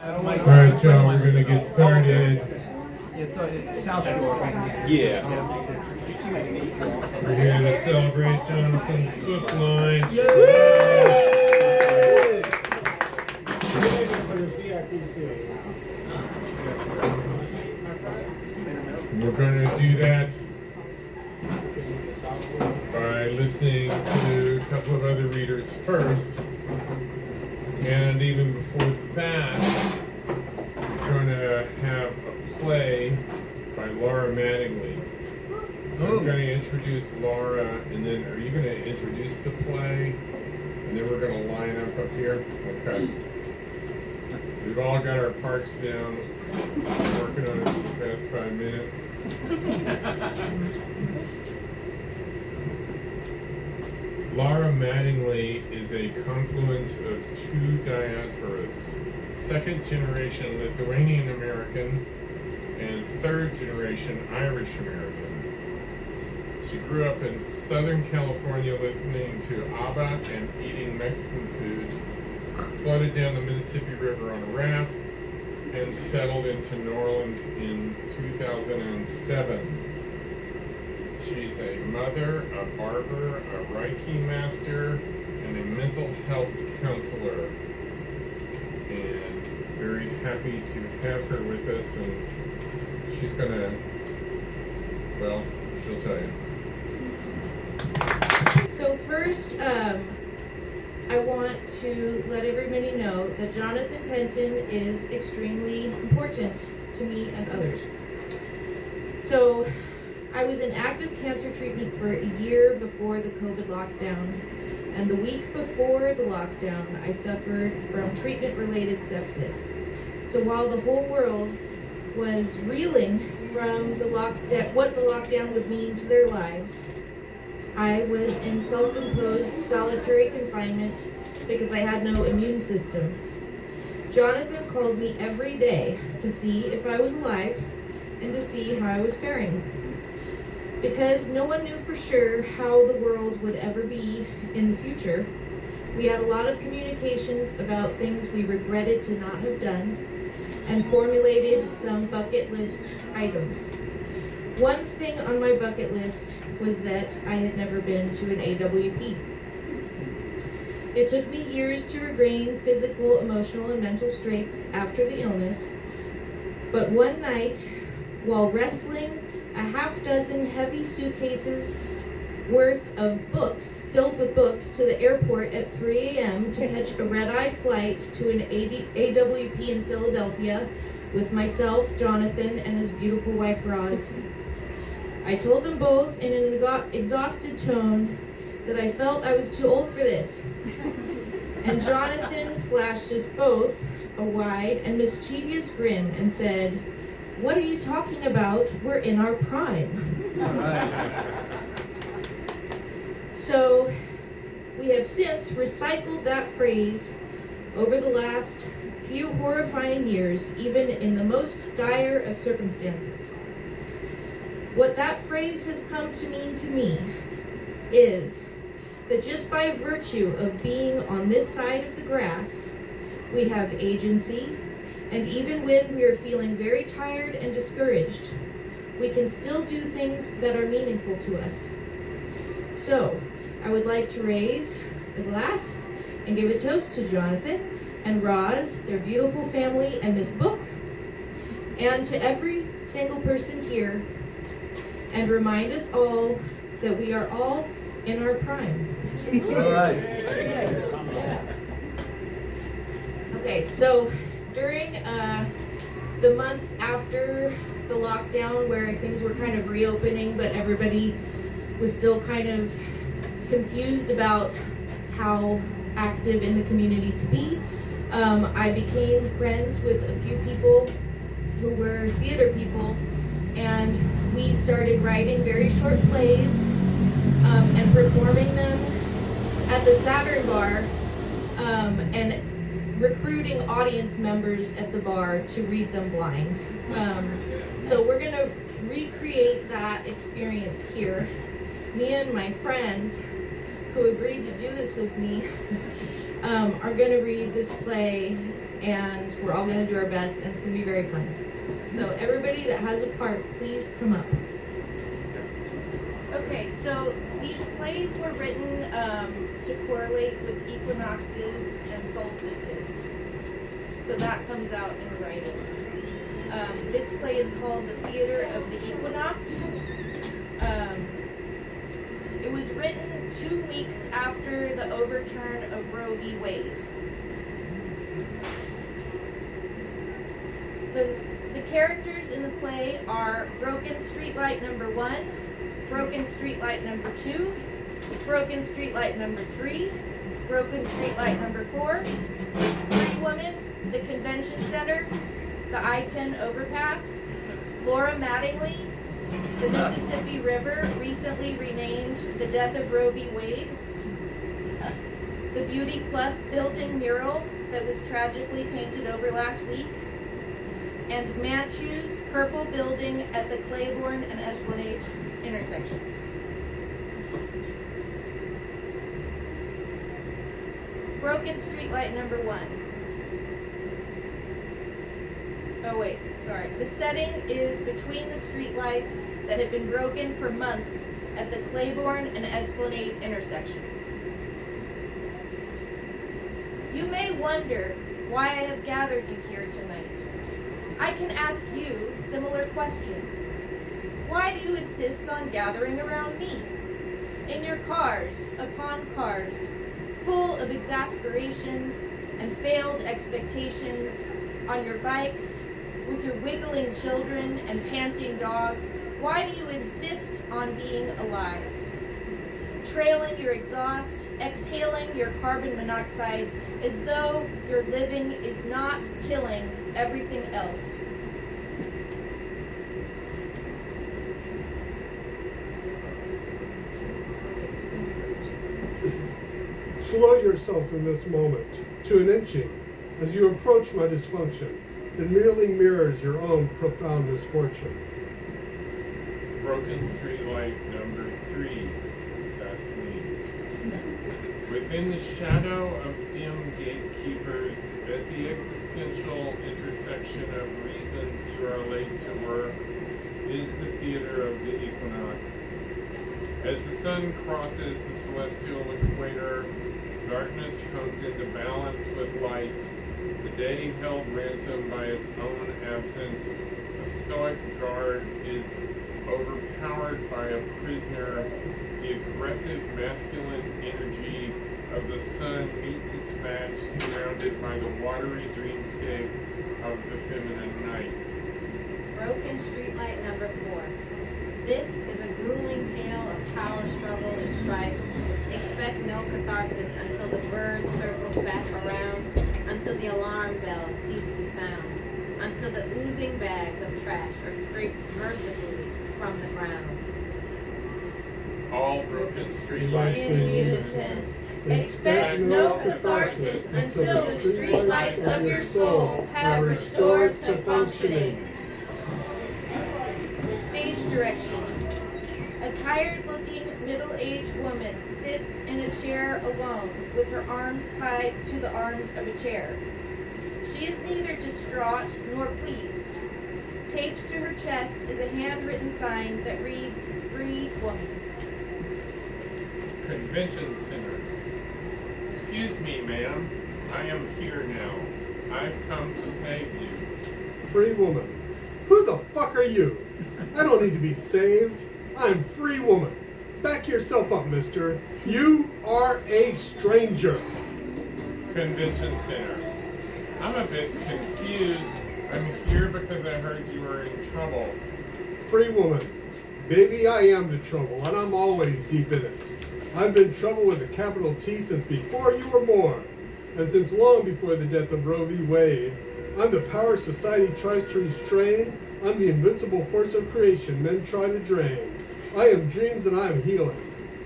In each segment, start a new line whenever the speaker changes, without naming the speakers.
All right, y'all, we're gonna get started.
It's South Shore.
Yeah. We're here to celebrate Jonathan's book launch. We're gonna do that by listening to a couple of other readers first. And even before that, we're going to have a play by Laura Mattingly. So I'm going to introduce Laura, and then are you going to introduce the play? And then we're going to line up here? Okay. We've all got our parts down. We're working on it for the past 5 minutes. Laura Mattingly is a confluence of two diasporas, second generation Lithuanian American and third generation Irish American. She grew up in Southern California listening to ABBA and eating Mexican food, floated down the Mississippi River on a raft, and settled into New Orleans in 2007. She's a mother, a barber, a Reiki master, and a mental health counselor. And very happy to have her with us, and she's gonna, well, she'll tell you.
So first, I want to let everybody know that Jonathan Penton is extremely important to me and others. So, I was in active cancer treatment for a year before the COVID lockdown, and the week before the lockdown, I suffered from treatment-related sepsis. So while the whole world was reeling from the lockdown, what the lockdown would mean to their lives, I was in self-imposed solitary confinement because I had no immune system. Jonathan called me every day to see if I was alive and to see how I was faring. Because no one knew for sure how the world would ever be in the future, we had a lot of communications about things we regretted to not have done and formulated some bucket list items. One thing on my bucket list was that I had never been to an AWP. It took me years to regain physical, emotional, and mental strength after the illness, but one night, while wrestling a half dozen heavy suitcases worth of books, filled with books, to the airport at 3 a.m. to catch a red-eye flight to an AWP in Philadelphia with myself, Jonathan, and his beautiful wife, Roz. I told them both in an exhausted tone that I felt I was too old for this. And Jonathan flashed us both a wide and mischievous grin and said, "What are you talking about? We're in our prime."
All right.
So we have since recycled that phrase over the last few horrifying years, even in the most dire of circumstances. What that phrase has come to mean to me is that just by virtue of being on this side of the grass, we have agency. And even when we are feeling very tired and discouraged, we can still do things that are meaningful to us. So, I would like to raise a glass and give a toast to Jonathan and Roz, their beautiful family, and this book, and to every single person here, and remind us all that we are all in our prime.
All right.
Okay, so during the months after the lockdown, where things were kind of reopening, but everybody was still kind of confused about how active in the community to be, I became friends with a few people who were theater people, and we started writing very short plays and performing them at the Saturn Bar, and recruiting audience members at the bar to read them blind. So we're gonna recreate that experience here. Me and my friends who agreed to do this with me, are going to read this play, and we're all going to do our best, and it's going to be very fun. So everybody that has a part, please come up. Okay, so these plays were written to correlate with equinoxes and solstices. So that comes out in writing. This play is called The Theater of the Equinox. It was written 2 weeks after the overturn of Roe v. Wade. The characters in the play are Broken Streetlight number 1, Broken Streetlight number 2, Broken Streetlight number 3, Broken Streetlight number 4, Free Woman, the Convention Center, the I-10 overpass, Laura Mattingly, the Mississippi River, recently renamed the Death of Roe v. Wade, the Beauty Plus building mural that was tragically painted over last week, and Manchew's purple building at the Claiborne and Esplanade intersection. Broken Streetlight number 1. Oh wait, sorry. The setting is between the streetlights that have been broken for months at the Claiborne and Esplanade intersection. You may wonder why I have gathered you here tonight. I can ask you similar questions. Why do you insist on gathering around me? In your cars, upon cars, full of exasperations and failed expectations, on your bikes, with your wiggling children and panting dogs, why do you insist on being alive? Trailing your exhaust, exhaling your carbon monoxide, as though your living is not killing everything else.
Slow yourself in this moment to an inching as you approach my dysfunction. It merely mirrors your own profound misfortune.
Broken streetlight number 3. That's me. Within the shadow of dim gatekeepers, at the existential intersection of reasons you are late to work, is the theater of the equinox. As the sun crosses the celestial equator, darkness comes into balance with light. The day held ransom by its own absence. A stoic guard is overpowered by a prisoner. The aggressive masculine energy of the sun meets its match, surrounded by the watery dreamscape of the feminine night.
Broken Streetlight number 4. This is a grueling tale of power struggle and strife. Expect no catharsis until the bird circles back around, until the alarm bells cease to sound, until the oozing bags of trash are scraped mercifully from the ground.
All broken streetlights
In unison. Expect no catharsis until the streetlights of your soul have restored to functioning. Stage direction. A tired-looking, middle-aged woman sits in a chair alone, with her arms tied to the arms of a chair. She is neither distraught nor pleased. Taped to her chest is a handwritten sign that reads, "Free Woman."
Convention Center. Excuse me, ma'am. I am here now. I've come to save you.
Free woman. Who the fuck are you? I don't need to be saved. I'm free woman. Back yourself up, mister. You are a stranger.
Convention Center. I'm a bit confused. I'm here because I heard you were in trouble.
Free woman. Baby, I am the trouble, and I'm always deep in it. I've been trouble with a capital T since before you were born, and since long before the death of Roe v. Wade. I'm the power society tries to restrain. I'm the invincible force of creation men try to drain. I am dreams and I am healing.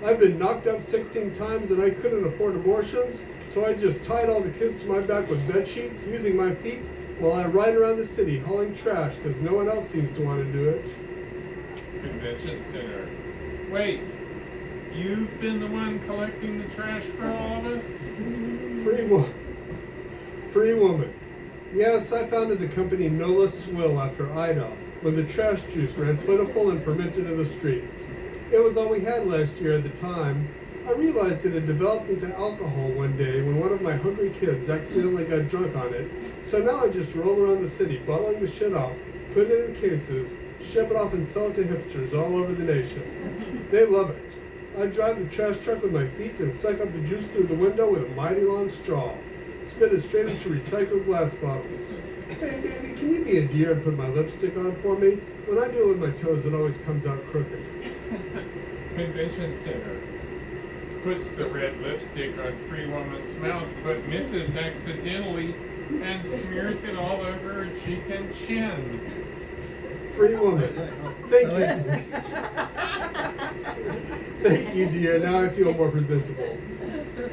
I've been knocked up 16 times and I couldn't afford abortions, so I just tied all the kids to my back with bed sheets, using my feet while I ride around the city hauling trash because no one else seems to want to do it.
Convention Center. Wait. You've been the one collecting the trash for all of us?
Free woman. Yes, I founded the company Nola Swill after Ida, when the trash juice ran plentiful and fermented in the streets. It was all we had last year at the time. I realized it had developed into alcohol one day when one of my hungry kids accidentally got drunk on it, so now I just roll around the city bottling the shit up, put it in cases, ship it off and sell it to hipsters all over the nation. They love it. I drive the trash truck with my feet and suck up the juice through the window with a mighty long straw. Spit it straight into recycled glass bottles. Hey baby, can you be a dear and put my lipstick on for me? When I do it with my toes, it always comes out crooked.
Convention Center puts the red lipstick on Free Woman's mouth, but misses accidentally and smears it all over her cheek and chin.
Free woman. Thank you. Thank you, dear. Now I feel more presentable.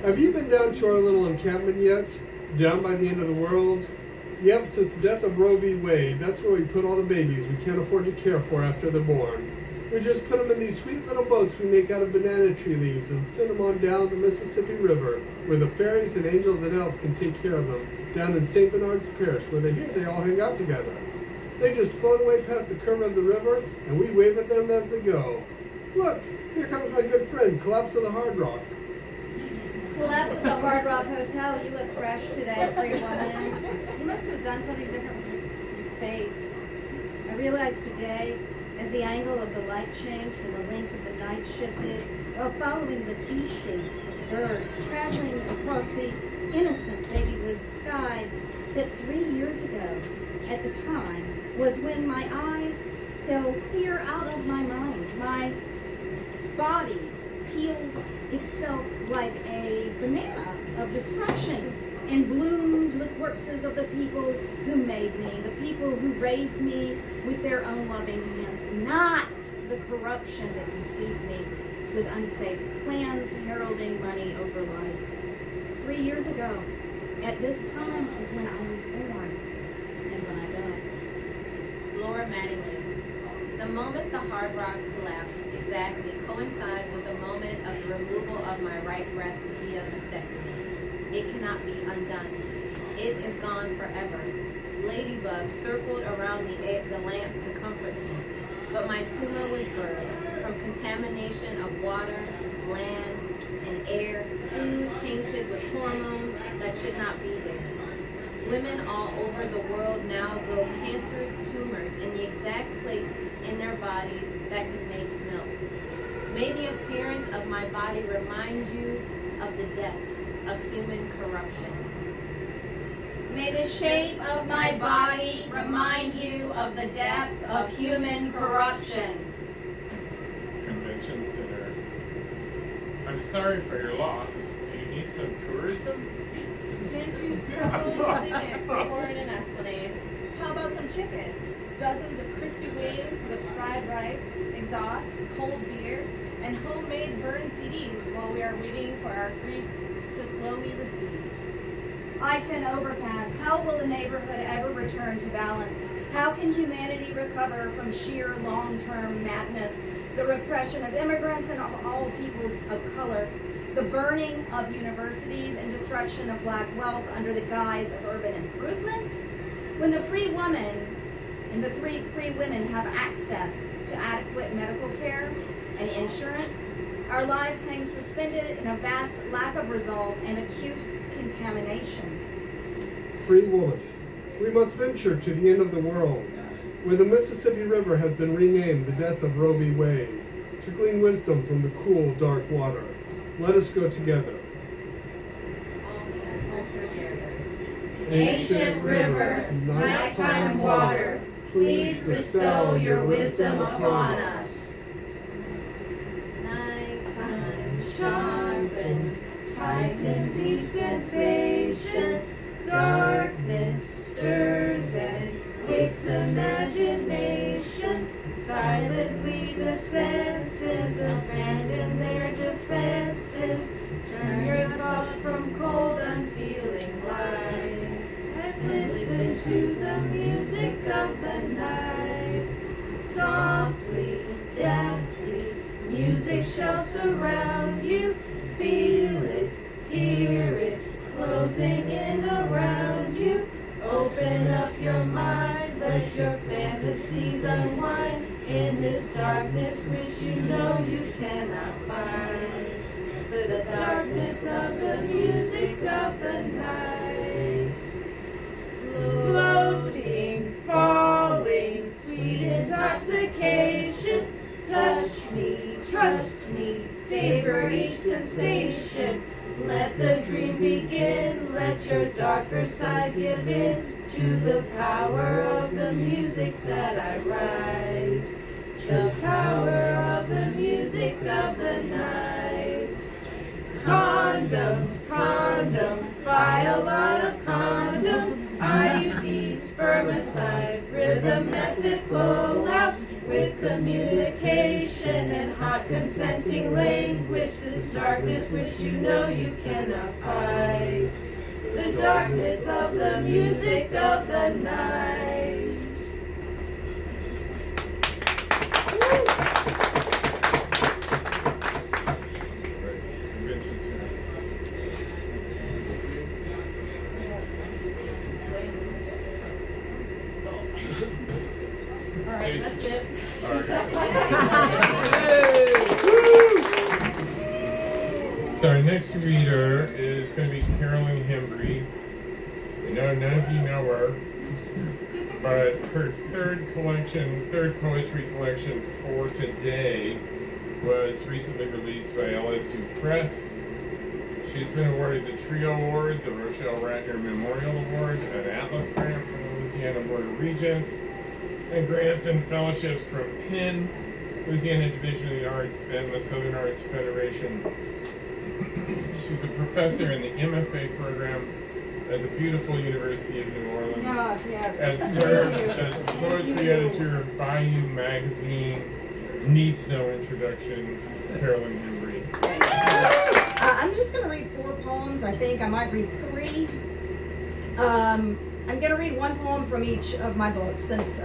Have you been down to our little encampment yet? Down by the end of the world? Yep, since the death of Roe v. Wade, that's where we put all the babies we can't afford to care for after they're born. We just put them in these sweet little boats we make out of banana tree leaves and send them on down the Mississippi River, where the fairies and angels and elves can take care of them, down in St. Bernard's Parish, where they all hang out together. They just float away past the curve of the river, and we wave at them as they go. Look, here comes my good friend, Collapse of the Hard Rock.
Collapse at the Hard Rock Hotel. You look fresh today, free woman. You must have done something different with your face. I realized today, as the angle of the light changed and the length of the night shifted, while following the pea shapes of birds traveling across the innocent baby blue sky, that 3 years ago, at the time, was when my eyes fell clear out of my mind. My body peeled itself like a banana of destruction and bloomed the corpses of the people who made me, the people who raised me with their own loving hands, not the corruption that conceived me with unsafe plans heralding money over life. 3 years ago, at this time is when I was born and when I died.
Laura Mattingly. The moment the Hard Rock collapsed exactly coincides with the moment of the removal of my right breast via mastectomy. It cannot be undone. It is gone forever. Ladybugs circled around the lamp to comfort me, but my tumor was birthed from contamination of water, land, and air, food tainted with hormones that should not be there. Women all over the world now grow cancerous tumors in the exact place in their bodies that could make milk. May the appearance of my body remind you of the death of human corruption.
May the shape of my body remind you of the depth of human corruption.
Convention Center. I'm sorry for your loss. Do you need some tourism?
Can't choose purple, Nick, corn, and Esplanade. How about some chicken? Dozens of crispy wings with fried rice, exhaust, cold beer, and homemade burned CDs while we are waiting for our grief to slowly recede.
I-10 overpass. How will the neighborhood ever return to balance? How can humanity recover from sheer long-term madness? The repression of immigrants and of all peoples of color, the burning of universities and destruction of black wealth under the guise of urban improvement? When the free woman and the 3 free women have access to adequate medical care and insurance, our lives hang suspended in a vast lack of resolve and acute contamination.
Free woman. We must venture to the end of the world, where the Mississippi River has been renamed the death of Roe v. Wade, to glean wisdom from the cool, dark water. Let us go together.
All characters together.
Ancient river, nighttime water, please bestow your wisdom upon us.
Nighttime sharpens, heightens each sensation. Darkness stirs and wakes imagination. Silently the senses abandon their defenses. Turn your thoughts from cold, unfeeling light and listen to the music of the night. Softly, deftly, music shall surround. dancing in around you. Open up your mind, let your fantasies unwind in this darkness which you know you cannot find. The darkness of the music of the night. Floating, falling, sweet intoxication. Touch me, trust me, savor each sensation. Let the dream begin, let your darker side give in to the power of the music that I write. The power of the music of the night. Condoms, condoms, buy a lot of condoms. IUDs, spermicide, rhythm method pull out. With communication and hot consenting language, this darkness which you know you cannot fight. The darkness of the music of the night. Alright, that's it.
So our next reader is going to be Carolyn Hembree. I know none of you know her, but her third poetry collection for today was recently released by LSU Press. She's been awarded the Trio Award, the Rochelle Ratner Memorial Award, an Atlas Grant from the Louisiana Board of Regents, and grants and fellowships from Penn, Louisiana Division of the Arts, and the Southern Arts Federation. She's a professor in the MFA program at the beautiful University of New Orleans, and serves as poetry editor of Bayou Magazine. Needs no introduction, Carolyn Hembree.
I'm just going to read 4 poems. I think I might read 3. I'm going to read 1 poem from each of my books, since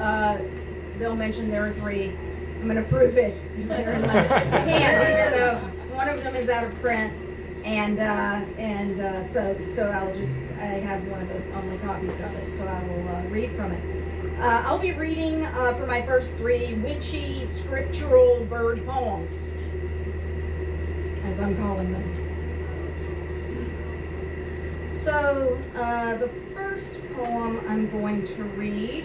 they'll mention there are 3. I'm going to prove it because they're in my hand, even though one of them is out of print. And so I have one of the only copies of it, so I will read from it. I'll be reading for my first 3 witchy scriptural bird poems, as I'm calling them. So the first poem I'm going to read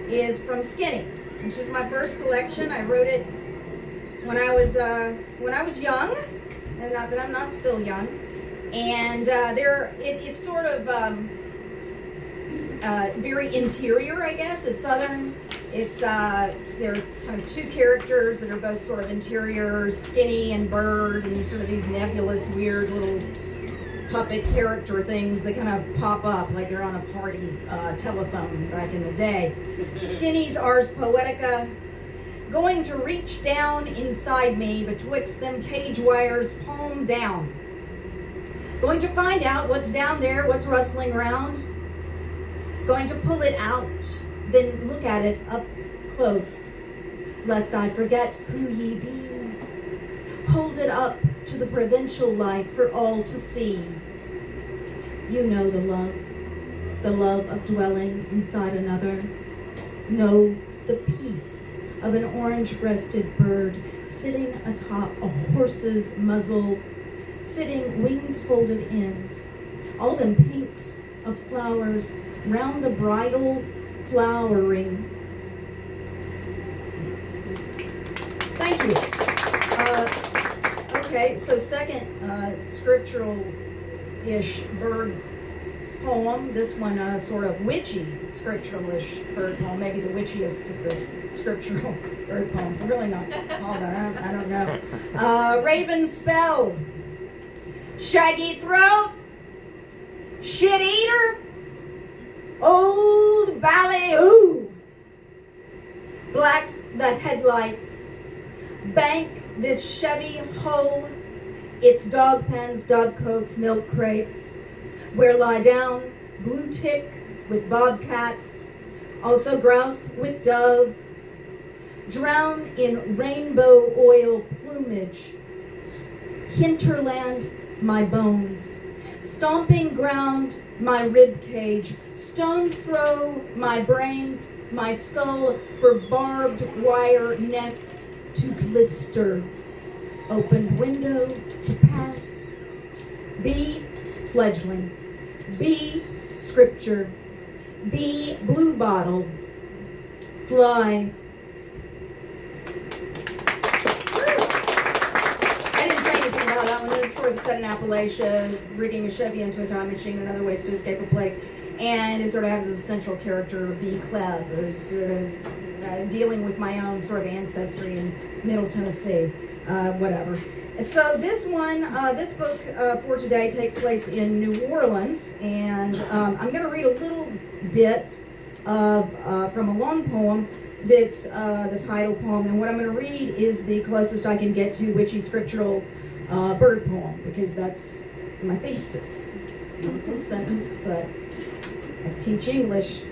is from Skye, which is my first collection. I wrote it when I was young, and not that I'm not still young. And it's sort of very interior, I guess. It's southern. It's there are kind of 2 characters that are both sort of interior, skinny and bird, and sort of these nebulous, weird little puppet character things that kind of pop up like they're on a party telephone back in the day. Skinny's Ars Poetica, going to reach down inside me betwixt them cage wires, palm down. Going to find out what's down there, what's rustling around. Going to pull it out, then look at it up close, lest I forget who ye be. Hold it up to the provincial light for all to see. You know the love of dwelling inside another. Know the peace of an orange-breasted bird sitting atop a horse's muzzle, sitting wings folded in. All them pinks of flowers round the bridle flowering. Thank you. Okay, so second scriptural-ish bird poem. This one sort of witchy scriptural-ish bird poem, maybe the witchiest of the scriptural bird poems. I'm really not all that. I don't know. Raven spell, shaggy throat, shit eater, old ballyhoo, black the headlights, bank this Chevy hull, its dog pens, dog coats, milk crates, where lie down blue tick with bobcat, also grouse with dove, drown in rainbow oil plumage, hinterland my bones, Stomping ground, my rib cage. Stones throw my brains, my skull for barbed wire nests to blister. Opened window to pass. B, fledgling. B, scripture. B, blue bottle. Fly. I didn't say anything about that one. This is sort of set in Appalachia, rigging a Chevy into a time machine and other ways to escape a plague. And it sort of has as a central character V. Klebb, who's sort of dealing with my own sort of ancestry in Middle Tennessee, whatever. So this one, this book for today takes place in New Orleans, and I'm going to read a little bit of from a long poem that's the title poem, and what I'm going to read is the closest I can get to witchy scriptural bird poem, because that's my thesis. Not a full sentence, but I teach English,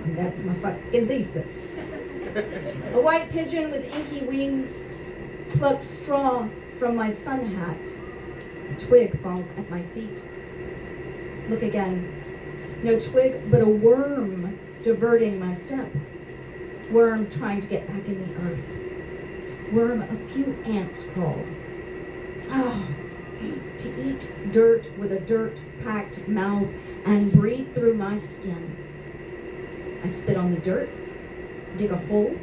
and that's my fucking thesis. A white pigeon with inky wings plucked straw from my sun hat. A twig falls at my feet. Look again. No twig, but a worm diverting my step. Worm trying to get back in the earth. Worm, a few ants crawl. Oh, to eat dirt with a dirt-packed mouth and breathe through my skin. I spit on the dirt, dig a hole,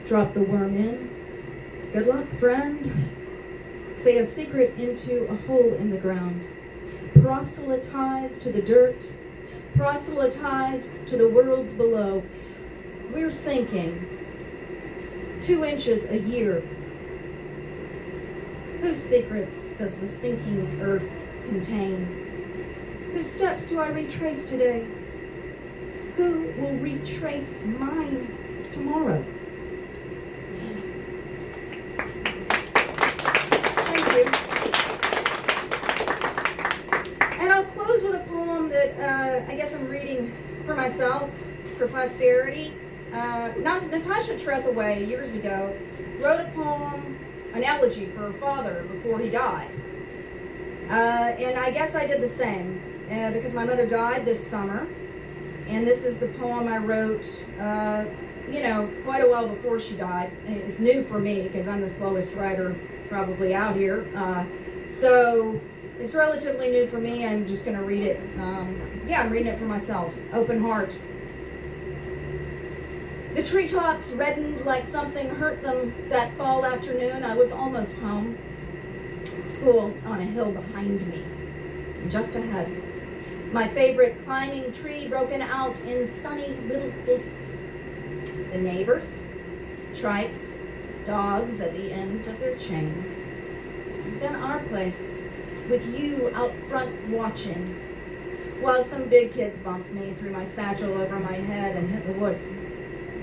drop the worm in. Good luck, friend. Say a secret into a hole in the ground. Proselytize to the dirt. Proselytize to the worlds below. We're sinking 2 inches a year. Whose secrets does the sinking earth contain? Whose steps do I retrace today? Who will retrace mine tomorrow? Thank you. And I'll close with a poem that I guess I'm reading for myself, for posterity. Natasha Trethewey, years ago, wrote a poem, an elegy for her father before he died. And I guess I did the same, because my mother died this summer. And this is the poem I wrote, quite a while before she died. And it's new for me, because I'm the slowest writer probably out here. So it's relatively new for me. I'm just going to read it. I'm reading it for myself. Open heart. The treetops reddened like something hurt them that fall afternoon. I was almost home. School on a hill behind me, just ahead. My favorite climbing tree broken out in sunny little fists. The neighbors, trikes, dogs at the ends of their chains. Then our place, with you out front watching, while some big kids bumped me, threw my satchel over my head and hit the woods.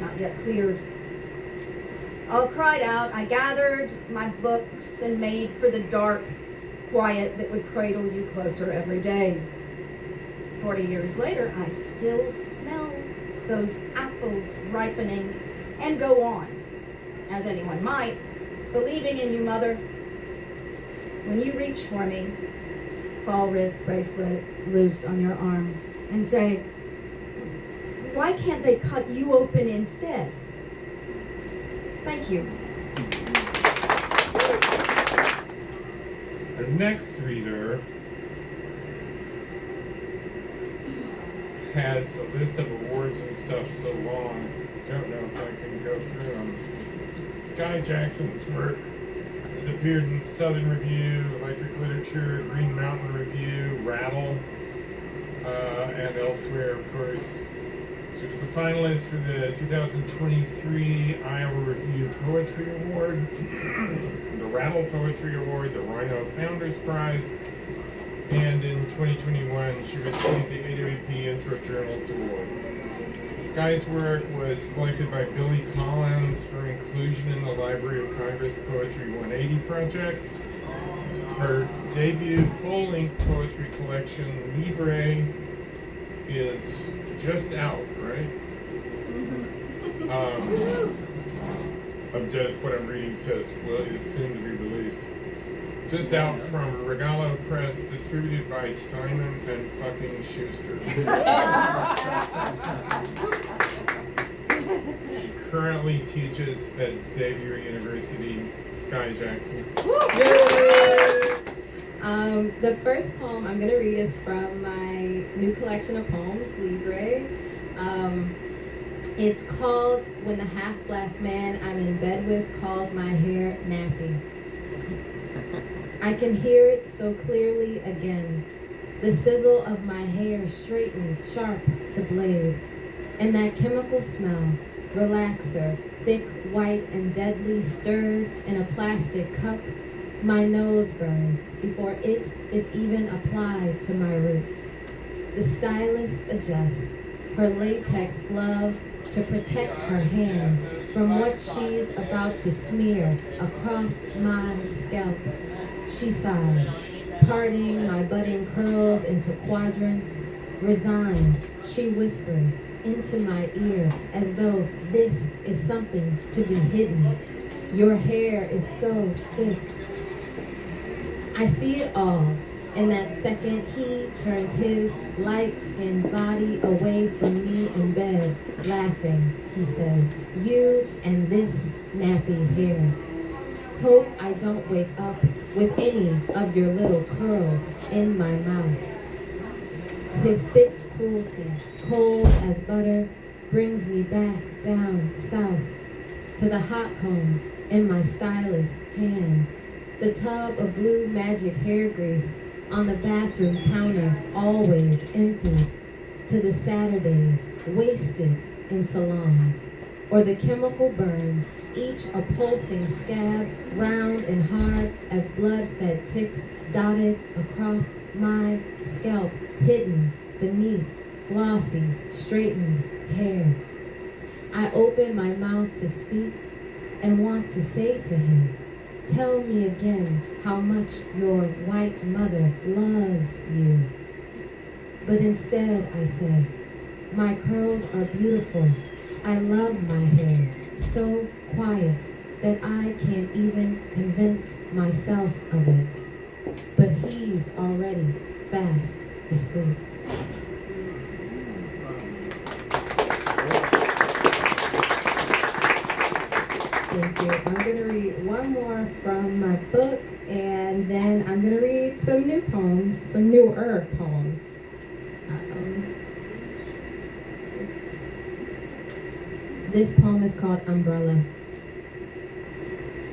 Not yet cleared. All cried out, I gathered my books and made for the dark quiet that would cradle you closer every day. 40 years later, I still smell those apples ripening and go on, as anyone might, believing in you, Mother. When you reach for me, fall wrist bracelet loose on your arm, and say, why can't they cut you open instead? Thank you.
Our next reader has a list of awards and stuff so long, don't know if I can go through them. Skye Jackson's work has appeared in Southern Review, Electric Literature, Green Mountain Review, Rattle, and elsewhere, of course. She was a finalist for the 2023 Iowa Review Poetry Award, the Rattle Poetry Award, the Rhino Founders Prize, and in 2021 she received the AWP Intro Journals Award. Skye's work was selected by Billy Collins for inclusion in the Library of Congress Poetry 180 project. Her debut full-length poetry collection, Libre, is just out, right? What I'm reading says, well, is soon to be released. Just out from Regalo Press, distributed by Simon and fucking Schuster. She currently teaches at Xavier University. Skye Jackson.
The first poem I'm going to read is from my new collection of poems, Libre. It's called When the Half-Black Man I'm in Bed With Calls My Hair Nappy. I can hear it so clearly again. The sizzle of my hair straightened sharp to blade. And that chemical smell, relaxer, thick, white, and deadly, stirred in a plastic cup. My nose burns before it is even applied to my roots. The stylist adjusts her latex gloves to protect her hands from what she's about to smear across my scalp. She sighs, parting my budding curls into quadrants. Resigned, she whispers into my ear as though this is something to be hidden. Your hair is so thick. I see it all. In that second, he turns his light-skinned body away from me in bed, laughing. He says, "You and this nappy hair. Hope I don't wake up with any of your little curls in my mouth." His thick cruelty, cold as butter, brings me back down south to the hot comb in my stylist's hands, the tub of blue magic hair grease on the bathroom counter, always empty, to the Saturdays wasted in salons, or the chemical burns, each a pulsing scab, round and hard as blood-fed ticks dotted across my scalp, hidden beneath glossy, straightened hair. I open my mouth to speak and want to say to him, "Tell me again how much your white mother loves you." But instead I say, "My curls are beautiful. I love my hair, so quiet that I can't even convince myself of it." But he's already fast asleep. Thank you. I'm going to read one more from my book, and then I'm going to read some new poems, some newer poems. This poem is called Umbrella.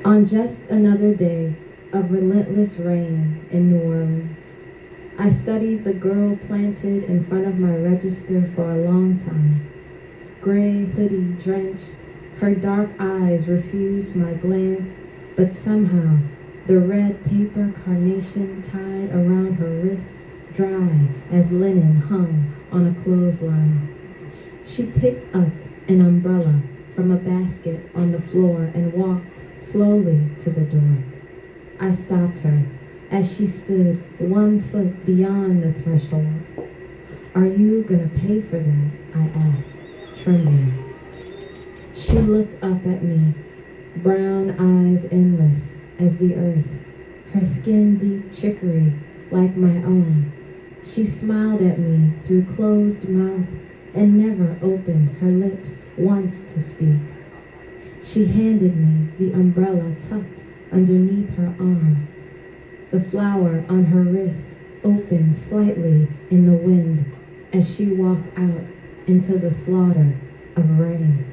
On just another day of relentless rain in New Orleans, I studied the girl planted in front of my register for a long time. Gray hoodie drenched, her dark eyes refused my glance, but somehow the red paper carnation tied around her wrist dry as linen hung on a clothesline. She picked up an umbrella from a basket on the floor and walked slowly to the door. I stopped her as she stood 1 foot beyond the threshold. "Are you gonna pay for that?" I asked, trembling. She looked up at me, brown eyes endless as the earth, her skin deep chicory like my own. She smiled at me through closed mouth and never opened her lips once to speak. She handed me the umbrella tucked underneath her arm. The flower on her wrist opened slightly in the wind as she walked out into the slaughter of rain.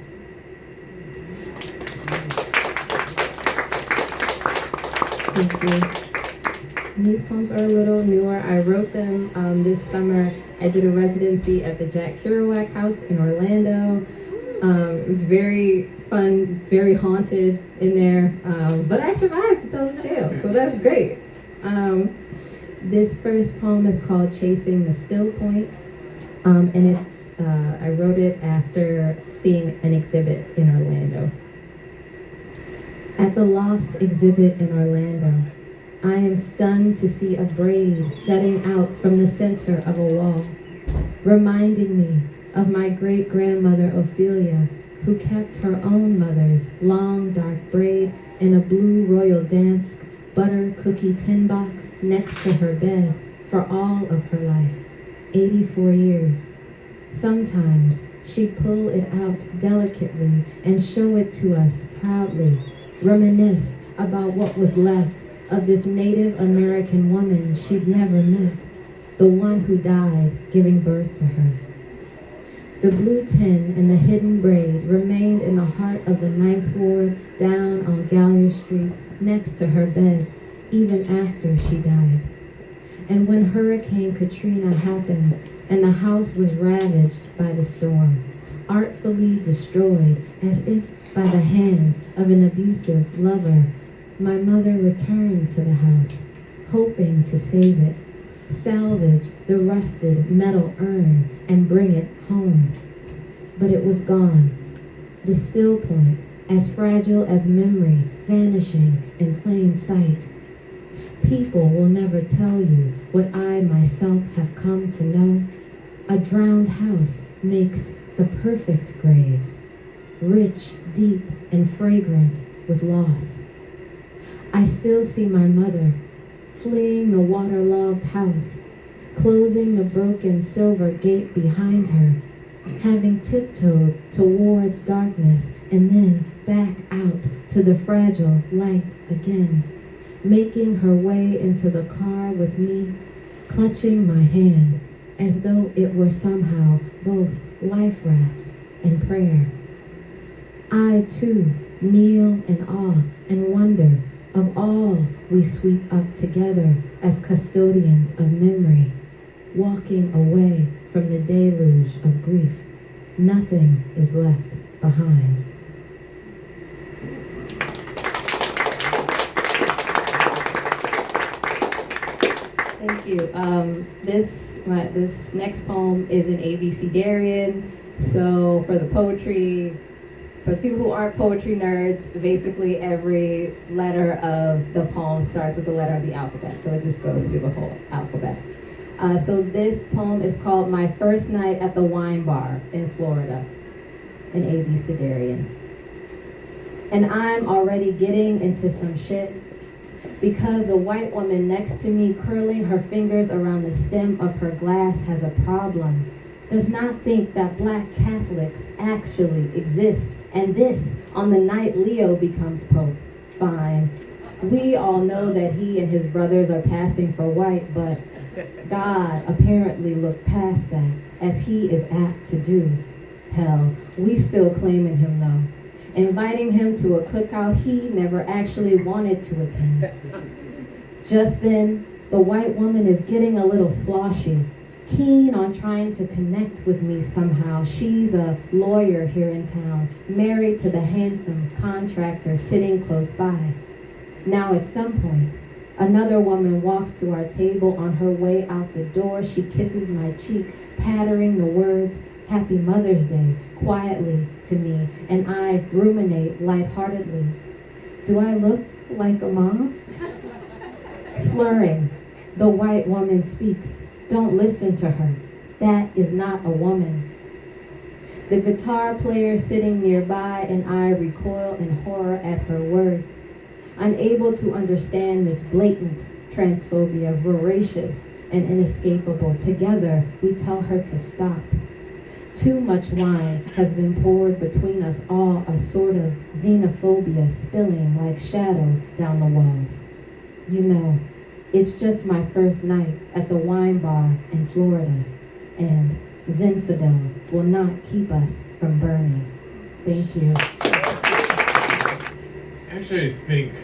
Thank you. And these poems are a little newer. I wrote them this summer. I did a residency at the Jack Kerouac House in Orlando. It was very fun, very haunted in there, but I survived to tell the tale, so that's great. This first poem is called Chasing the Still Point, and it's I wrote it after seeing an exhibit in Orlando. At the Loss exhibit in Orlando, I am stunned to see a braid jutting out from the center of a wall, reminding me of my great-grandmother Ophelia, who kept her own mother's long dark braid in a blue royal dance butter cookie tin box next to her bed for all of her life, 84 years. Sometimes she'd pull it out delicately and show it to us proudly, reminisce about what was left of this Native American woman she'd never met, the one who died giving birth to her. The blue tin and the hidden braid remained in the heart of the 9th Ward down on Gallier Street next to her bed, even after she died. And when Hurricane Katrina happened and the house was ravaged by the storm, artfully destroyed as if by the hands of an abusive lover, my mother returned to the house, hoping to save it, salvage the rusted metal urn and bring it home. But it was gone. The still point, as fragile as memory, vanishing in plain sight. People will never tell you what I myself have come to know. A drowned house makes the perfect grave, rich, deep, and fragrant with loss. I still see my mother fleeing the waterlogged house, closing the broken silver gate behind her, having tiptoed towards darkness and then back out to the fragile light again, making her way into the car with me, clutching my hand as though it were somehow both life raft and prayer. I too kneel in awe and wonder of all we sweep up together as custodians of memory, walking away from the deluge of grief. Nothing is left behind. Thank you. This next poem is in ABCDarian. So for the poetry, for the people who aren't poetry nerds, basically every letter of the poem starts with the letter of the alphabet. So it just goes through the whole alphabet. So this poem is called My First Night at the Wine Bar in Florida, in ABCDarian. And I'm already getting into some shit because the white woman next to me curling her fingers around the stem of her glass has a problem. Does not think that black Catholics actually exist, and this on the night Leo becomes Pope. Fine. We all know that he and his brothers are passing for white, but God apparently looked past that, as he is apt to do. Hell, we still claiming him though. Inviting him to a cookout he never actually wanted to attend. Just then, the white woman is getting a little sloshy, keen on trying to connect with me somehow. She's a lawyer here in town, married to the handsome contractor sitting close by. Now at some point, another woman walks to our table. On her way out the door, she kisses my cheek, pattering the words, Happy Mother's Day, quietly to me, and I ruminate lightheartedly. Do I look like a mom? Slurring, the white woman speaks. Don't listen to her. That is not a woman. The guitar player sitting nearby and I recoil in horror at her words. Unable to understand this blatant transphobia, voracious and inescapable. Together, we tell her to stop. Too much wine has been poured between us all, a sort of xenophobia spilling like shadow down the walls. You know, it's just my first night at the wine bar in Florida, and Zinfandel will not keep us from burning. Thank you.
Actually, I think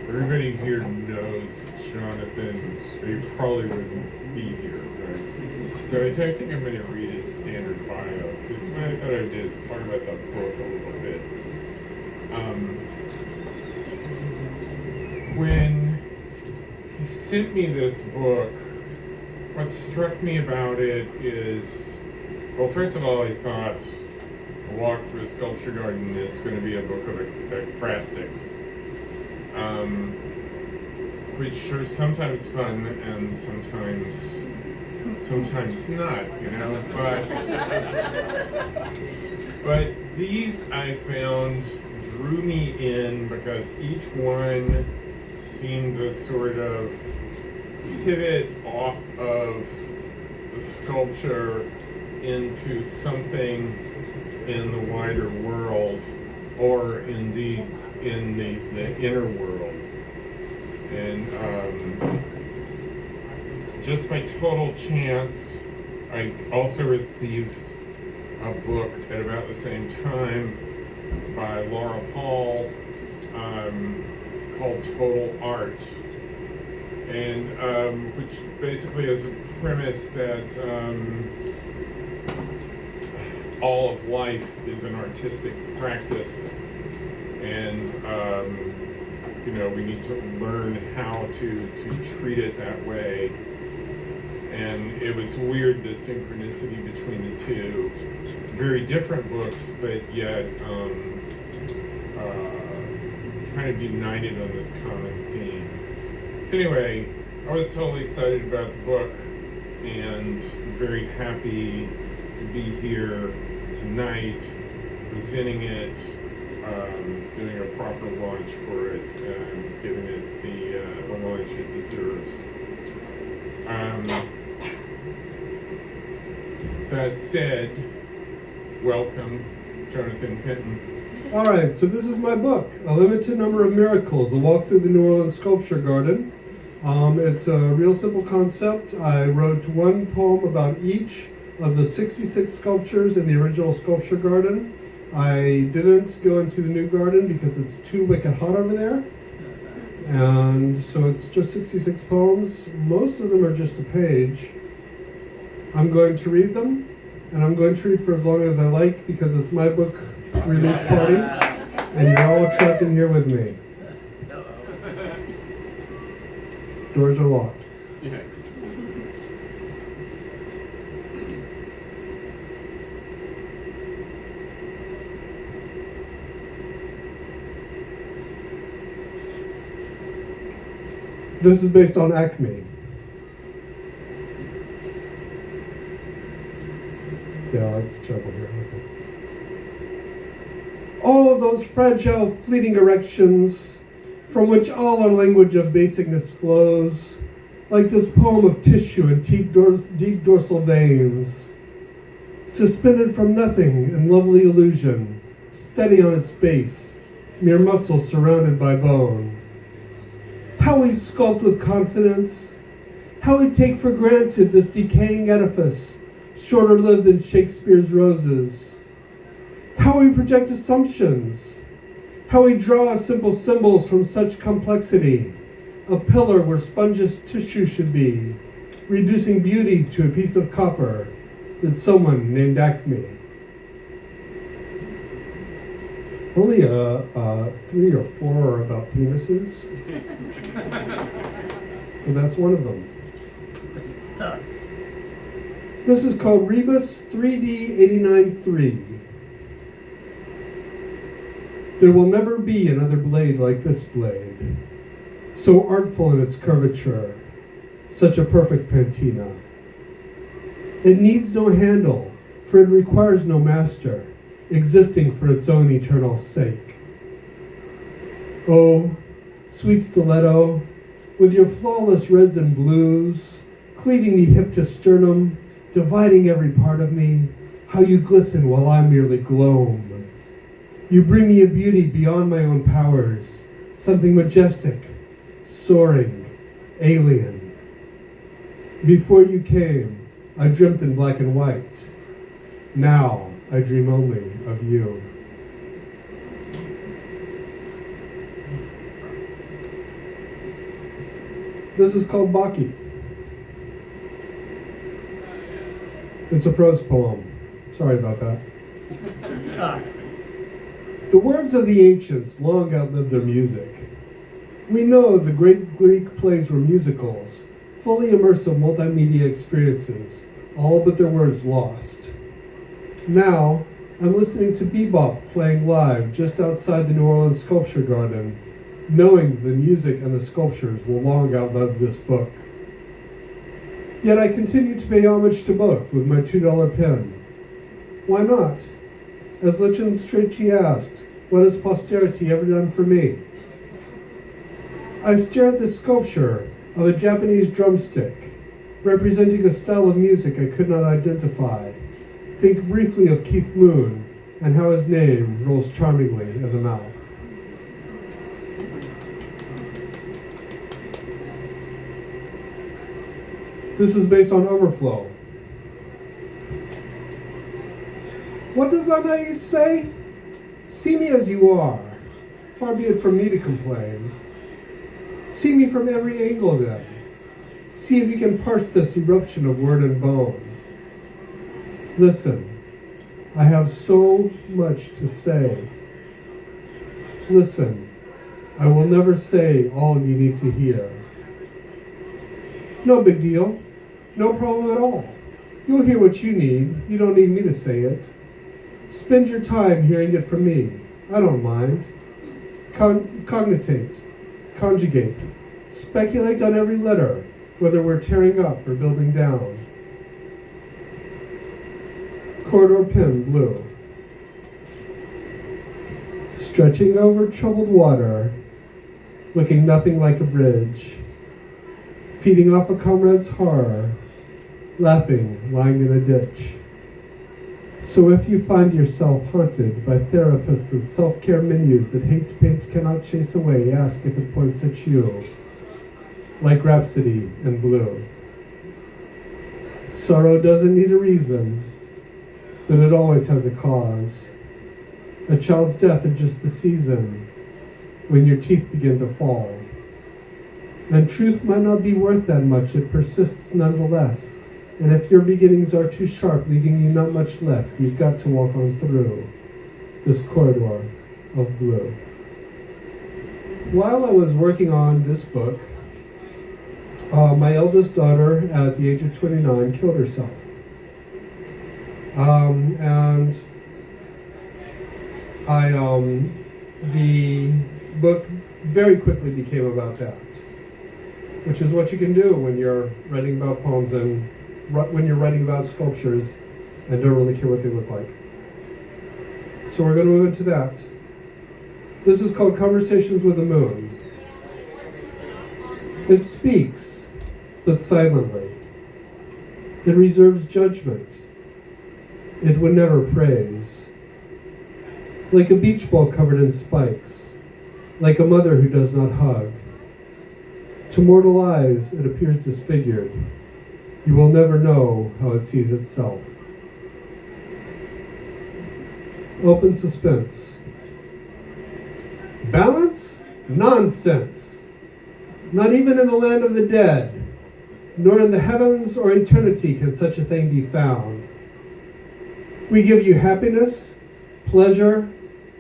everybody here knows Jonathan, but he probably wouldn't be here, right? So I think I'm going to read his standard bio, because what I thought I'd do is talk about the book a little bit. When he sent me this book, what struck me about it is, well, first of all, I thought A Walk Through a Sculpture Garden is going to be a book of acrostics, which are sometimes fun and sometimes not, you know, but these I found drew me in because each one seemed to sort of pivot off of the sculpture into something in the wider world, or indeed in the inner world. And just by total chance, I also received a book at about the same time by Laura Paul called Total Art, and which basically is a premise that all of life is an artistic practice, and we need to learn how to treat it that way. And it was weird, the synchronicity between the two. Very different books, but yet kind of united on this common theme. So anyway, I was totally excited about the book and very happy to be here tonight, presenting it, doing a proper launch for it, giving it the launch it deserves. That said, welcome, Jonathan Penton.
All right, so this is my book, A Limited Number of Miracles, A Walk Through the New Orleans Sculpture Garden. It's a real simple concept. I wrote one poem about each of the 66 sculptures in the original sculpture garden. I didn't go into the new garden because it's too wicked hot over there. And so it's just 66 poems. Most of them are just a page. I'm going to read them, and I'm going to read for as long as I like because it's my book release party, and you're all trapped in here with me. Doors are locked.
Yeah.
This is based on Acme. Yeah, that's trouble here. Okay. Oh, those fragile, fleeting erections from which all our language of basicness flows, like this poem of tissue and deep dorsal veins, suspended from nothing in lovely illusion, steady on its base, mere muscle surrounded by bone. How we sculpt with confidence, how we take for granted this decaying edifice, shorter lived than Shakespeare's roses. How we project assumptions, how we draw simple symbols from such complexity, a pillar where spongeous tissue should be, reducing beauty to a piece of copper that someone named Acme. Only 3 or 4 are about penises, but that's one of them. This is called Rebus 3D89-3. There will never be another blade like this blade, so artful in its curvature, such a perfect patina. It needs no handle, for it requires no master, existing for its own eternal sake. Oh, sweet stiletto, with your flawless reds and blues, cleaving me hip to sternum, dividing every part of me, how you glisten while I merely gloam. You bring me a beauty beyond my own powers, something majestic, soaring, alien. Before you came, I dreamt in black and white. Now, I dream only of you. This is called Baki. It's a prose poem. Sorry about that. The words of the ancients long outlived their music. We know the great Greek plays were musicals, fully immersive multimedia experiences, all but their words lost. Now, I'm listening to bebop playing live just outside the New Orleans Sculpture Garden, knowing the music and the sculptures will long outlive this book. Yet I continue to pay homage to both with my $2 pen. Why not? As Legend Strachey asked, What has posterity ever done for me? I stare at the sculpture of a Japanese drumstick, representing a style of music I could not identify. Think briefly of Keith Moon and how his name rolls charmingly in the mouth. This is based on overflow. What does Anais say? See me as you are. Far be it from me to complain. See me from every angle then. See if you can parse this eruption of word and bone. Listen, I have so much to say. Listen, I will never say all you need to hear. No big deal. No problem at all. You'll hear what you need. You don't need me to say it. Spend your time hearing it from me. I don't mind. Cognitate. Conjugate. Speculate on every letter, whether we're tearing up or building down. Corridor pen, blue. Stretching over troubled water, looking nothing like a bridge. Feeding off a comrade's horror, laughing, lying in a ditch. So if you find yourself haunted by therapists and self-care menus that hate paint cannot chase away, ask if it points at you, like Rhapsody in blue. Sorrow doesn't need a reason, but it always has a cause. A child's death is just the season when your teeth begin to fall. And truth might not be worth that much, it persists nonetheless. And if your beginnings are too sharp, leaving you not much left, you've got to walk on through this corridor of blue. While I was working on this book, my eldest daughter, at the age of 29, killed herself. And the book very quickly became about that, which is what you can do when you're writing about poems and when you're writing about sculptures and don't really care what they look like. So we're going to move into that. This is called Conversations with the Moon. It speaks, but silently. It reserves judgment. It would never praise. Like a beach ball covered in spikes. Like a mother who does not hug. To mortal eyes, it appears disfigured. You will never know how it sees itself. Open suspense. Balance? Nonsense. Not even in the land of the dead, nor in the heavens or eternity can such a thing be found. We give you happiness, pleasure,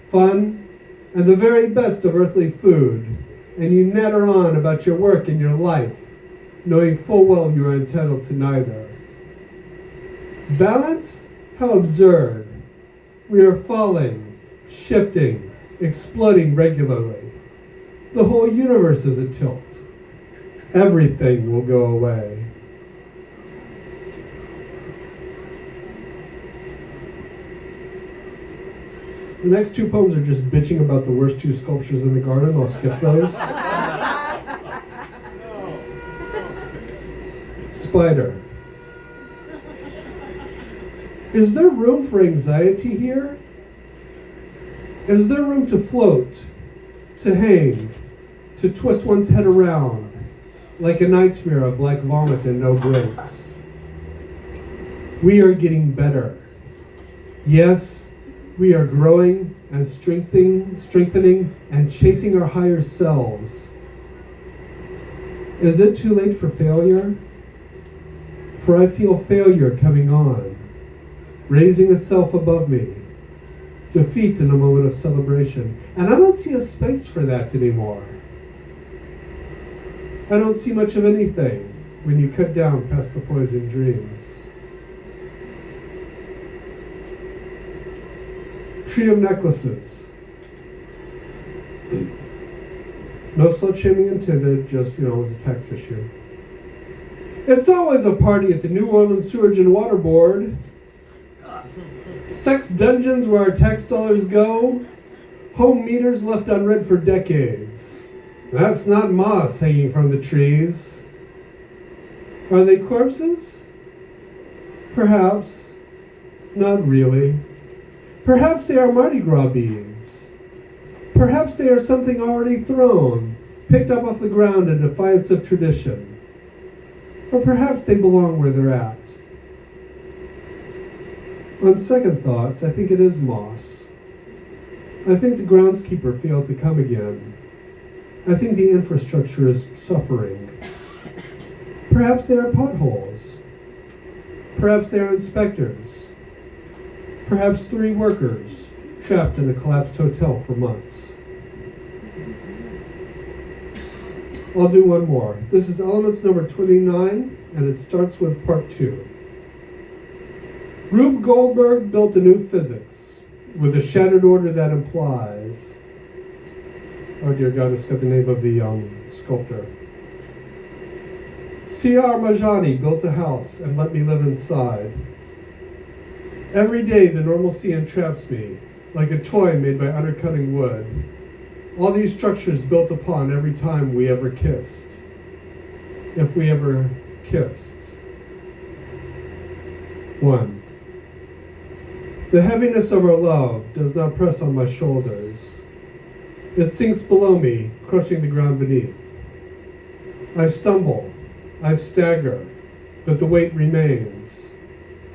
fun, and the very best of earthly food, and you natter on about your work and your life, knowing full well you are entitled to neither. Balance? How absurd. We are falling, shifting, exploding regularly. The whole universe is a tilt. Everything will go away. The next two poems are just bitching about the worst two sculptures in the garden. I'll skip those. Spider. Is there room for anxiety here? Is there room to float, to hang, to twist one's head around, like a nightmare of black vomit and no breaks? We are getting better. Yes, we are growing and strengthening and chasing our higher selves. Is it too late for failure? For I feel failure coming on, raising itself above me, defeat in a moment of celebration. And I don't see a space for that anymore. I don't see much of anything when you cut down past the poison dreams. Tree of necklaces. No slut shaming intended, just, as a tax issue. It's always a party at the New Orleans Sewerage and Water Board. Sex dungeons where our tax dollars go. Home meters left unread for decades. That's not moss hanging from the trees. Are they corpses? Perhaps. Not really. Perhaps they are Mardi Gras beads. Perhaps they are something already thrown, picked up off the ground in defiance of tradition. Or perhaps they belong where they're at. On second thought, I think it is moss. I think the groundskeeper failed to come again. I think the infrastructure is suffering. Perhaps they are potholes. Perhaps they are inspectors. Perhaps 3 workers trapped in a collapsed hotel for months. I'll do one more. This is Elements number 29, and it starts with part 2. Rube Goldberg built a new physics with a shattered order that implies... Oh dear God, it's got the name of the sculptor. C.R. Majani built a house and let me live inside. Every day the normalcy entraps me, like a toy made by undercutting wood. All these structures built upon every time we ever kissed. If we ever kissed. 1. The heaviness of our love does not press on my shoulders. It sinks below me, crushing the ground beneath. I stumble, I stagger, but the weight remains.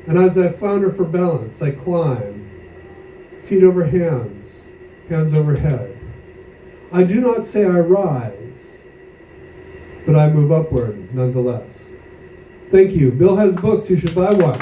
And as I flounder for balance, I climb, feet over hands, hands over head. I do not say I rise, but I move upward nonetheless. Thank you. Bill has books. You should buy one.